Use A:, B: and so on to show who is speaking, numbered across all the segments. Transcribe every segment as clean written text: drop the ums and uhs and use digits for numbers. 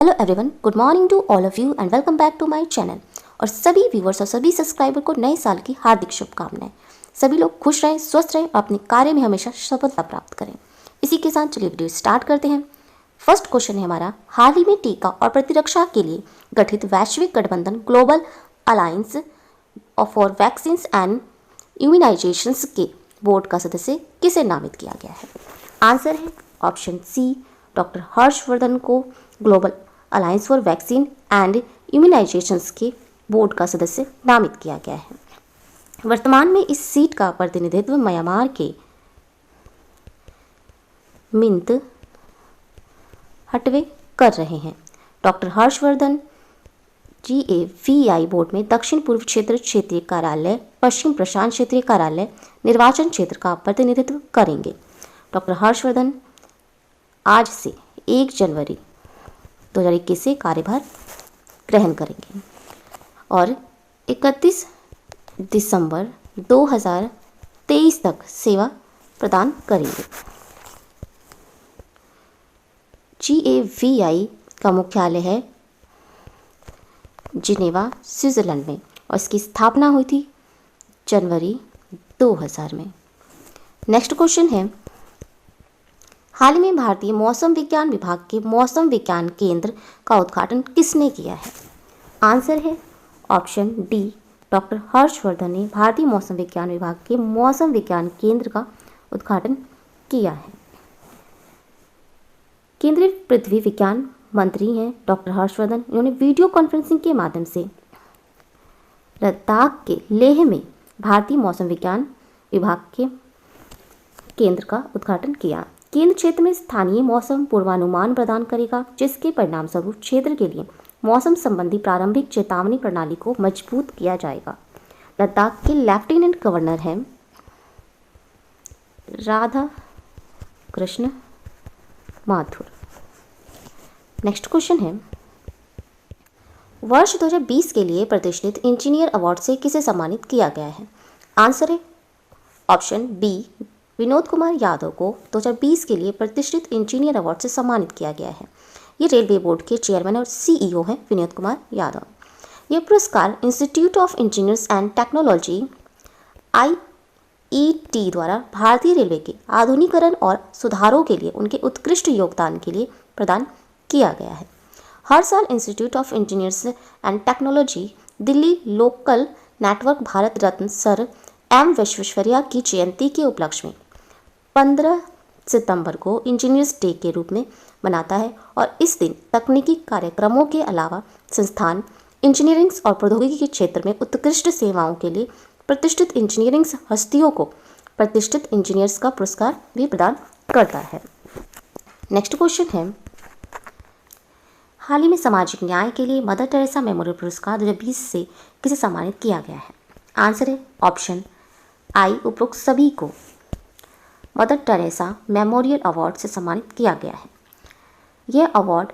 A: Hello everyone, good morning to all of you and welcome back to my channel. और सभी viewers और सभी subscriber को नए साल की हार्दिक शुभकामनाएं। सभी लोग खुश रहें, स्वस्थ रहें और अपने कार्य में हमेशा सफलता प्राप्त करें। इसी के साथ चलिए वीडियो स्टार्ट करते हैं। फर्स्ट क्वेश्चन है हमारा, हाल ही में टीका और प्रतिरक्षा के लिए गठित वैश्विक गठबंधन global alliance for vaccine and immunizations के बोर्ड का सदस्य किसे नामित किया गया है? आंसर है ऑप्शन सी, डॉक्टर हर्षवर्धन को global alliance for vaccine and immunizations के बोर्ड का सदस्य नामित किया गया है। वर्तमान में इस सीट का प्रतिनिधित्व म्यांमार के मिंत हटवे कर रहे हैं। डॉक्टर हर्षवर्धन GAVI बोर्ड में दक्षिण पूर्व क्षेत्र क्षेत्रीय कार्यालय, पश्चिम प्रशांत क्षेत्रीय कार्यालय, निर्वाचन क्षेत्र का प्रतिनिधित्व करेंगे। डॉक्टर हर्षवर्धन आज से 1 जनवरी 2021 से कार्यभार ग्रहण करेंगे और 31 दिसंबर 2023 तक सेवा प्रदान करेंगे। GAVI का मुख्यालय है जिनेवा, स्विट्जरलैंड में और इसकी स्थापना हुई थी जनवरी 2000 में। नेक्स्ट क्वेश्चन है, हाल ही में भारतीय मौसम विज्ञान विभाग के मौसम विज्ञान केंद्र का उद्घाटन किसने किया है? आंसर है ऑप्शन डी, डॉक्टर हर्षवर्धन ने भारतीय मौसम विज्ञान विभाग के मौसम विज्ञान केंद्र का उद्घाटन किया है। केंद्रीय पृथ्वी विज्ञान मंत्री हैं डॉक्टर हर्षवर्धन। इन्होंने वीडियो कॉन्फ्रेंसिंग के माध्यम से लद्दाख के लेह में भारतीय मौसम विज्ञान विभाग के केंद्र का उद्घाटन किया। केंद्र क्षेत्र में स्थानीय मौसम पूर्वानुमान प्रदान करेगा, जिसके परिणामस्वरूप क्षेत्र के लिए मौसम संबंधी प्रारंभिक चेतावनी प्रणाली को मजबूत किया जाएगा। लद्दाख के लेफ्टिनेंट गवर्नर हैं राधा कृष्ण माथुर। नेक्स्ट क्वेश्चन है, वर्ष 2020 के लिए प्रतिष्ठित इंजीनियर अवार्ड से किसे सम्मानित किया गया है? आंसर है ऑप्शन बी, विनोद कुमार यादव को 2020 के लिए प्रतिष्ठित इंजीनियर अवार्ड से सम्मानित किया गया है। ये रेलवे बोर्ड के चेयरमैन और CEO हैं विनोद कुमार यादव। यह पुरस्कार institute of engineers and technology IET द्वारा भारतीय रेलवे के आधुनिकीकरण और सुधारों के लिए उनके उत्कृष्ट योगदान के लिए प्रदान किया गया है। हर साल institute of engineers and technology Delhi local network Bharat Ratna sir M Visvesvaraya की जयंती के उपलक्ष्य में 15 सितंबर को इंजीनियर्स डे के रूप में मनाता है और इस दिन तकनीकी कार्यक्रमों के अलावा संस्थान इंजीनियरिंग और प्रौद्योगिकी के क्षेत्र में उत्कृष्ट सेवाओं के लिए प्रतिष्ठित इंजीनियरिंग हस्तियों को प्रतिष्ठित इंजीनियर्स का पुरस्कार भी प्रदान करता है। नेक्स्ट क्वेश्चन है, हाल ही में सामाजिक न्याय के लिए मदर टेरेसा मेमोरियल पुरस्कार 2020 से किसे सम्मानित किया गया है? आंसर है ऑप्शन आई, उपरोक्त सभी को मदर टेरेसा मेमोरियल अवार्ड से सम्मानित किया गया है। यह अवार्ड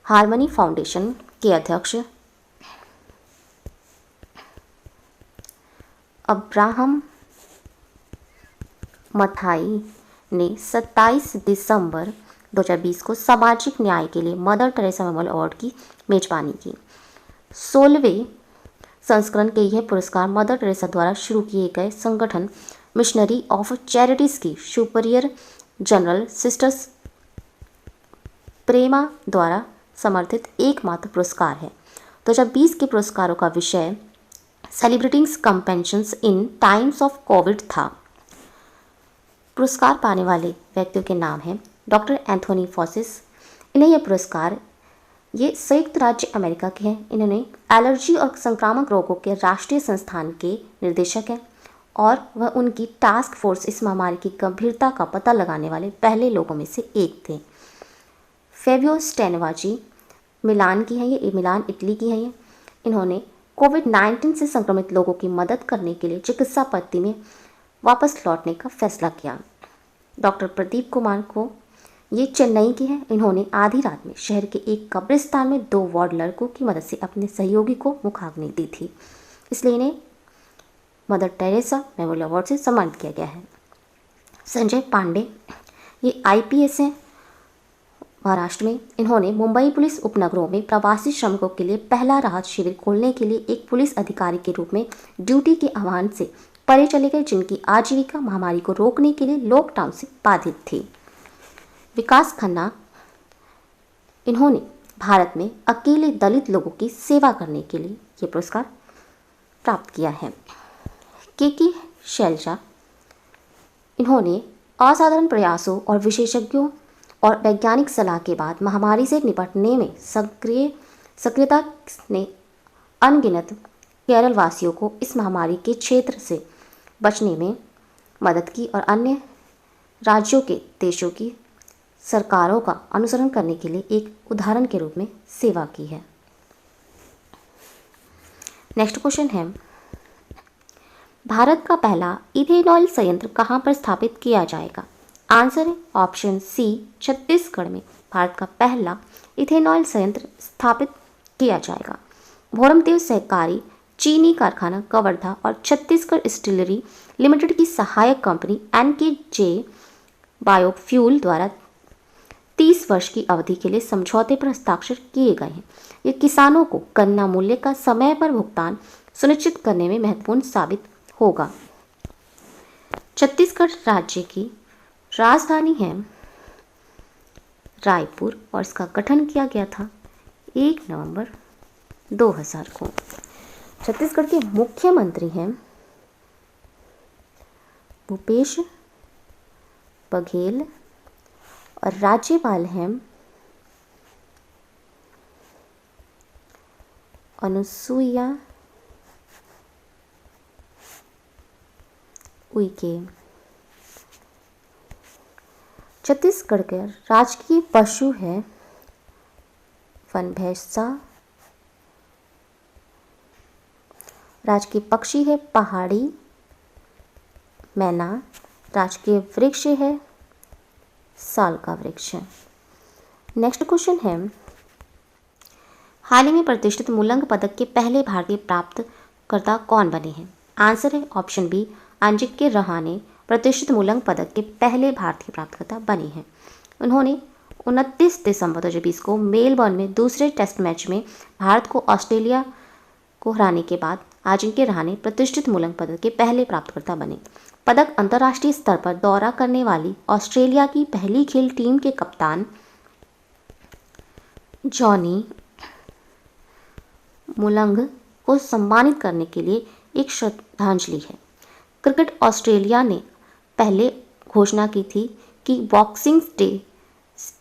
A: हार्मनी फाउंडेशन के अध्यक्ष अब्राहम मथाई ने 27 दिसंबर 2020 को सामाजिक न्याय के लिए मदर टेरेसा मेमोरियल अवार्ड की मेजबानी की। 16वें संस्करण के यह पुरस्कार मदर टेरेसा द्वारा शुरू किए गए संगठन मिशनरी ऑफ चैरिटीज़ की सुपीरियर जनरल सिस्टर्स प्रेमा द्वारा समर्थित एकमात्र पुरस्कार है। 2020 के पुरस्कारों का विषय celebrating compassions in times of COVID था। पुरस्कार पाने वाले व्यक्तियों के नाम हैं डॉक्टर एंथोनी फॉसिस। इन्हें यह पुरस्कार ये संयुक्त राज्य अमेरिका के हैं। इन्होंने एलर्जी और संक्रामक रोगों के राष्ट्रीय संस्थान के निर्देशक हैं और वह उनकी टास्क फोर्स इस महामारी की गंभीरता का पता लगाने वाले पहले लोगों में से एक थे। फेबियो स्टेनवाजी मिलान की हैं, ये मिलान इटली की हैं। ये इन्होंने कोविड-19 से संक्रमित लोगों की मदद करने के लिए चिकित्सा पद्धति में वापस लौटने का फैसला किया। डॉक्टर प्रदीप कुमार को ये चेन्नई के हैं। इन्होंने आधी रात में शहर के एक कब्रिस्तान में 2 वार्ड लड़कों की मदद से अपने सहयोगी को मुखाग्नि दी थी, इसलिए इन्हें मदर टेरेसा मेमोरियल अवार्ड से सम्मानित किया गया है। संजय पांडे ये IPS हैं, महाराष्ट्र में इन्होंने मुंबई पुलिस उपनगरों में प्रवासी श्रमिकों के लिए पहला राहत शिविर खोलने के लिए एक पुलिस अधिकारी के रूप में ड्यूटी के आह्वान से परे चले गए, जिनकी आजीविका महामारी को रोकने के लिए लॉकडाउन से बाधित थी। विकास खन्ना, इन्होंने भारत में अकेले दलित लोगों की सेवा करने के लिए ये पुरस्कार प्राप्त किया है। के शैलजा, इन्होंने असाधारण प्रयासों और विशेषज्ञों और वैज्ञानिक सलाह के बाद महामारी से निपटने में सक्रियता ने अनगिनत केरल वासियों को इस महामारी के क्षेत्र से बचने में मदद की और अन्य राज्यों के देशों की सरकारों का अनुसरण करने के लिए एक उदाहरण के रूप में सेवा की है। नेक्स्ट क्वेश्चन है, भारत का पहला इथेनॉल संयंत्र कहाँ पर स्थापित किया जाएगा? आंसर है ऑप्शन सी, छत्तीसगढ़ में भारत का पहला इथेनॉल संयंत्र स्थापित किया जाएगा। भोरमदेव सहकारी चीनी कारखाना कवर्धा और छत्तीसगढ़ स्टीलरी लिमिटेड की सहायक कंपनी NKJ बायोफ्यूल द्वारा 30 वर्ष की अवधि के लिए समझौते पर हस्ताक्षर किए गए हैं। ये किसानों को गन्ना मूल्य का समय पर भुगतान सुनिश्चित करने में महत्वपूर्ण साबित होगा। छत्तीसगढ़ राज्य की राजधानी है रायपुर और इसका गठन किया गया था 1 नवंबर 2000 को। छत्तीसगढ़ के मुख्यमंत्री हैं भूपेश बघेल और राज्यपाल हैं अनुसुईया उइके। छत्तीसगढ़ के राजकीय पशु है वन भैंसा, राजकीय पक्षी है पहाड़ी मैना, राजकीय वृक्ष है साल का वृक्ष। नेक्स्ट क्वेश्चन है, हाल ही में प्रतिष्ठित मुलंग पदक के पहले भारतीय प्राप्तकर्ता कौन बने हैं? आंसर है ऑप्शन बी, अंजिक्य रहाणे प्रतिष्ठित मुलंग पदक के पहले भारतीय प्राप्तकर्ता बने हैं। उन्होंने 29 दिसंबर 2020 को मेलबर्न में दूसरे टेस्ट मैच में भारत को ऑस्ट्रेलिया को हराने के बाद अजिंक्य रहाणे प्रतिष्ठित मुलंग पदक के पहले प्राप्तकर्ता बने। पदक अंतर्राष्ट्रीय स्तर पर दौरा करने वाली ऑस्ट्रेलिया की पहली खेल टीम के कप्तान जॉनी मुलंग को सम्मानित करने के लिए एक श्रद्धांजलि है। क्रिकेट ऑस्ट्रेलिया ने पहले घोषणा की थी कि बॉक्सिंग डे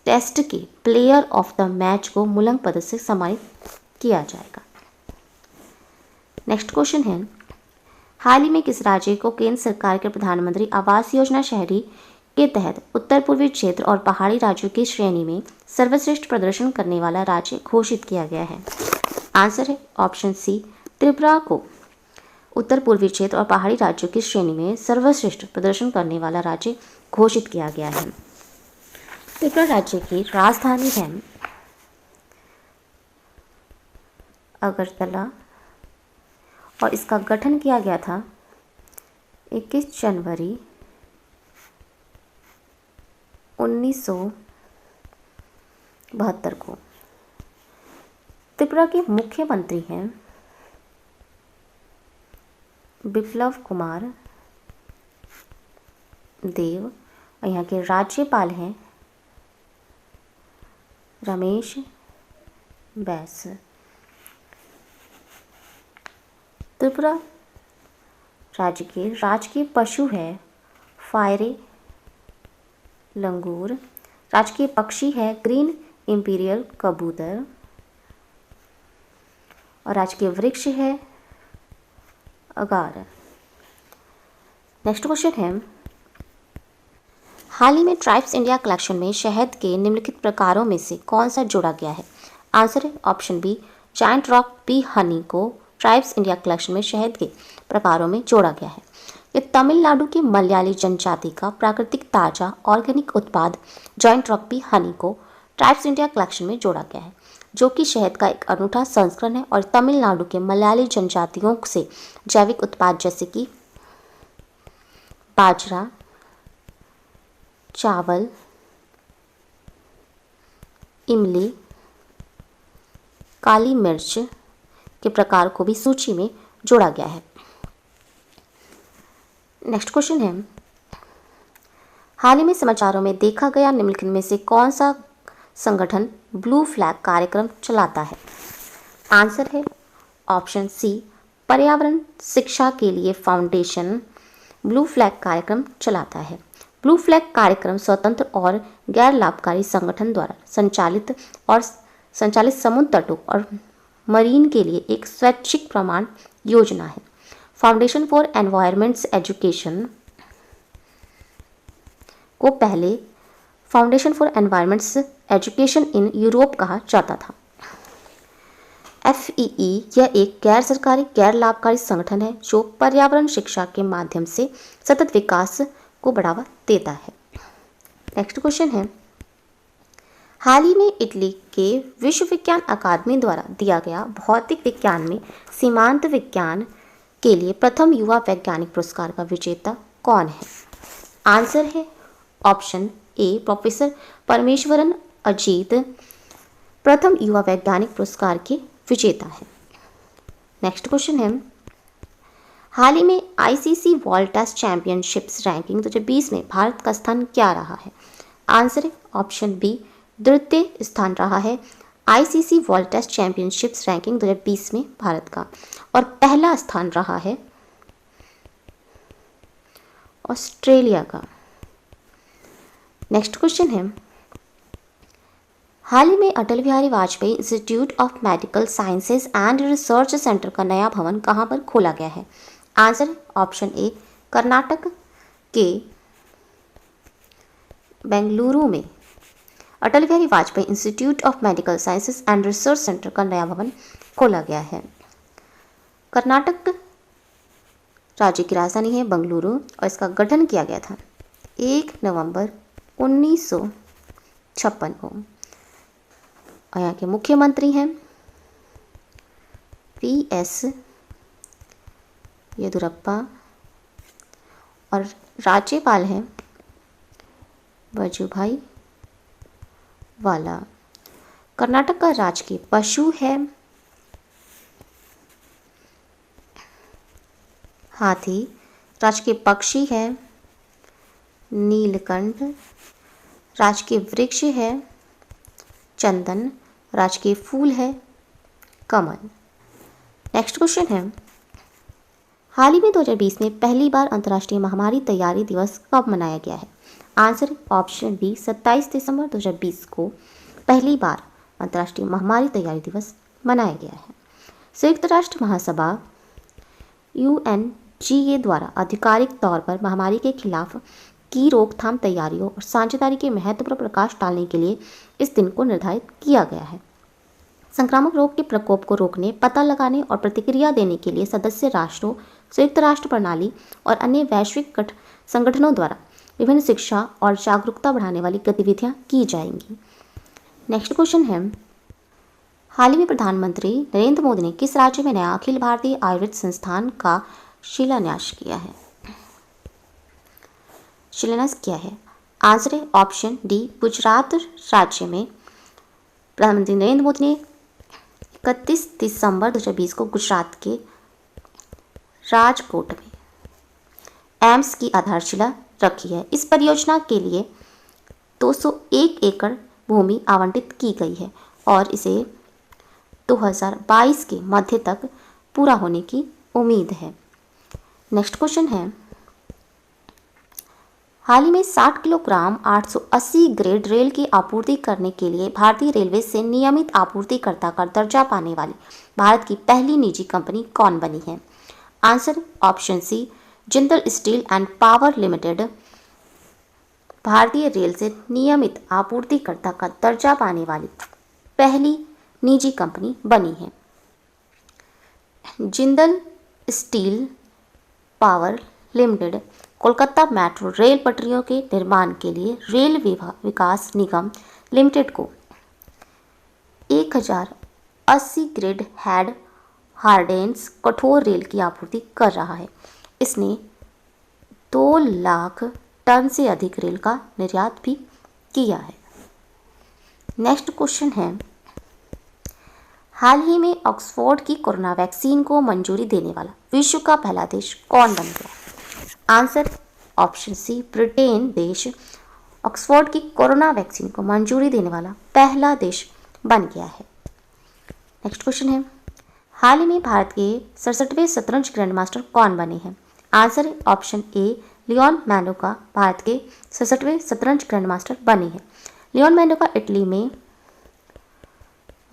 A: टेस्ट के प्लेयर ऑफ द मैच को मुलंग पदक से सम्मानित किया जाएगा। नेक्स्ट क्वेश्चन है, हाल ही में किस राज्य को केंद्र सरकार के प्रधानमंत्री आवास योजना शहरी के तहत उत्तर पूर्वी क्षेत्र और पहाड़ी राज्यों की श्रेणी में सर्वश्रेष्ठ प्रदर्शन करने वाला राज्य घोषित किया गया है? आंसर है ऑप्शन सी, त्रिपुरा को उत्तर पूर्वी क्षेत्र और पहाड़ी राज्यों की श्रेणी में सर्वश्रेष्ठ प्रदर्शन करने वाला राज्य घोषित किया गया है। त्रिपुरा राज्य की राजधानी है अगरतला और इसका गठन किया गया था 21 जनवरी 1972 को। त्रिपुरा के मुख्यमंत्री हैं बिप्लब कुमार देव और यहाँ के राज्यपाल हैं रमेश बैस। त्रिपुरा राज्य के राजकीय पशु है फायरे लंगूर, राजकीय पक्षी है ग्रीन इंपीरियल कबूतर और राजकीय वृक्ष है अगार। नेक्स्ट क्वेश्चन है, हाल ही में ट्राइब्स इंडिया कलेक्शन में शहद के निम्नलिखित प्रकारों में से कौन सा जोड़ा गया है? आंसर है option B, giant rock bee honey को ट्राइब्स इंडिया कलेक्शन में शहद के प्रकारों में जोड़ा गया है। ये तमिलनाडु की मलयाली जनजाति का प्राकृतिक ताजा ऑर्गेनिक उत्पाद जॉइंट रॉक बी हनी को ट्राइब्स इंडिया कलेक्शन में जोड़ा गया है, जो कि शहद का एक अनूठा संस्करण है और तमिलनाडु के मलयाली जनजातियों से जैविक उत्पाद जैसे कि बाजरा, चावल, इमली, काली मिर्च के प्रकार को भी सूची में जोड़ा गया है। नेक्स्ट क्वेश्चन है, हाल ही में समाचारों में देखा गया निम्नलिखित में से कौन सा संगठन ब्लू फ्लैग कार्यक्रम चलाता है? आंसर है ऑप्शन सी, पर्यावरण शिक्षा के लिए फाउंडेशन ब्लू फ्लैग कार्यक्रम चलाता है। ब्लू फ्लैग कार्यक्रम स्वतंत्र और गैर लाभकारी संगठन द्वारा संचालित समुद्र तटों और मरीन के लिए एक स्वैच्छिक प्रमाण योजना है। फाउंडेशन फॉर एनवायरमेंट्स एजुकेशन को पहले foundation for environments education in Europe कहा जाता था। FEE यह एक गैर सरकारी गैर लाभकारी संगठन है जो पर्यावरण शिक्षा के माध्यम से सतत विकास को बढ़ावा देता है। नेक्स्ट क्वेश्चन है, हाल ही में इटली के विश्व विज्ञान अकादमी द्वारा दिया गया भौतिक विज्ञान में सीमांत विज्ञान के लिए प्रथम युवा वैज्ञानिक पुरस्कार का विजेता कौन है? आंसर है option A, professor Parameswaran Ajit प्रथम युवा वैज्ञानिक पुरस्कार के विजेता है। नेक्स्ट क्वेश्चन है, हाल ही में ICC world test championships ranking 2020 में भारत का स्थान क्या रहा है? आंसर है ऑप्शन बी, द्वितीय स्थान रहा है ICC world test championships ranking 2020 में भारत का, और पहला स्थान रहा है ऑस्ट्रेलिया का। नेक्स्ट क्वेश्चन है, हाल ही में Atal Bihari Vajpayee institute of medical sciences and research centre का नया भवन कहाँ पर खोला गया है? आंसर ऑप्शन ए, कर्नाटक के बेंगलुरु में Atal Bihari Vajpayee institute of medical sciences and research centre का नया भवन खोला गया है। कर्नाटक राज्य की राजधानी है बेंगलुरु और इसका गठन किया गया था 1 नवंबर 1956 को। और यहाँ के मुख्यमंत्री हैं PS येदियुरप्पा और राज्यपाल हैं वजुभाई वाला। कर्नाटक का राजकीय पशु है हाथी, राजकीय पक्षी है नीलकंठ, राजकीय वृक्ष है चंदन, राजकीय फूल है कमल। नेक्स्ट क्वेश्चन है, हाल ही में 2020 में पहली बार अंतर्राष्ट्रीय महामारी तैयारी दिवस कब मनाया गया है? आंसर ऑप्शन बी, 27 दिसंबर 2020 को पहली बार अंतर्राष्ट्रीय महामारी तैयारी दिवस मनाया गया है। संयुक्त राष्ट्र महासभा UNGA द्वारा आधिकारिक तौर पर महामारी के खिलाफ की रोकथाम तैयारियों और साझेदारी के महत्व पर प्रकाश डालने के लिए इस दिन को निर्धारित किया गया है। संक्रामक रोग के प्रकोप को रोकने, पता लगाने और प्रतिक्रिया देने के लिए सदस्य राष्ट्रों, संयुक्त राष्ट्र प्रणाली और अन्य वैश्विक संगठनों द्वारा विभिन्न शिक्षा और जागरूकता बढ़ाने वाली गतिविधियां की जाएंगी। नेक्स्ट क्वेश्चन है, हाल ही में प्रधानमंत्री नरेंद्र मोदी ने किस राज्य में नया अखिल भारतीय आयुर्वेद संस्थान का शिलान्यास किया है? आंसर है ऑप्शन डी, गुजरात राज्य में प्रधानमंत्री नरेंद्र मोदी ने 31 दिसंबर 2020 को गुजरात के राजकोट में एम्स की आधारशिला रखी है। इस परियोजना के लिए 201 एकड़ भूमि आवंटित की गई है और इसे 2022 के मध्य तक पूरा होने की उम्मीद है। नेक्स्ट क्वेश्चन है, हाल ही में 60 किलोग्राम 880 ग्रेड रेल की आपूर्ति करने के लिए भारतीय रेलवे से नियमित आपूर्तिकर्ता का दर्जा पाने वाली भारत की पहली निजी कंपनी कौन बनी है? Answer option C, Jindal steel and power limited भारतीय रेल से नियमित आपूर्तिकर्ता का दर्जा पाने वाली पहली निजी कंपनी बनी है। Jindal steel power limited Kolkata metro rail पटरियों के निर्माण के लिए रेल विकास निगम लिमिटेड को 1080 ग्रेड हेड हार्डेन्स कठोर रेल की आपूर्ति कर रहा है। इसने 2 लाख टन से अधिक रेल का निर्यात भी किया है। नेक्स्ट क्वेश्चन है, हाल ही में ऑक्सफोर्ड की कोरोना वैक्सीन को मंजूरी देने वाला विश्व का पहला देश कौन बन गया? आंसर ऑप्शन सी, ब्रिटेन देश ऑक्सफोर्ड की कोरोना वैक्सीन को मंजूरी देने वाला पहला देश बन गया है। नेक्स्ट क्वेश्चन है, हाल ही में भारत के 67वें शतरंज ग्रैंड मास्टर कौन बने हैं? Answer option A, Leon Mendonca Bharat के 67वें शतरंज ग्रैंड मास्टर बने हैं। लियोन मैंडोका इटली में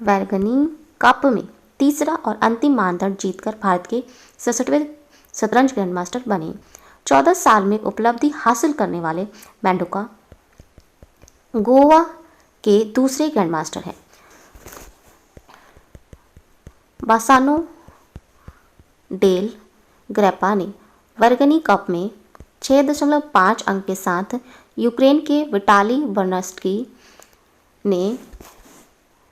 A: वैरगनी कप में तीसरा और अंतिम मानदंड जीतकर भारत के 67वें शतरंज ग्रैंड मास्टर बने। 14 साल में उपलब्धि हासिल करने वाले मैंडोका गोवा के दूसरे ग्रैंड मास्टर हैं। बासानो डेल ग्रेपा ने वर्गनी कप में 6.5 अंक के साथ यूक्रेन के विटाली बर्नस्की ने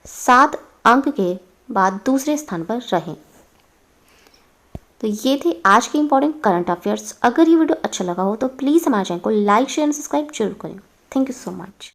A: 7 अंक के बाद दूसरे स्थान पर रहे। तो ये थे आज के इंपॉर्टेंट करंट अफेयर्स। अगर ये वीडियो अच्छा लगा हो तो प्लीज़ हमारे चैनल को लाइक शेयर एंड सब्सक्राइब जरूर करें। Thank you so much.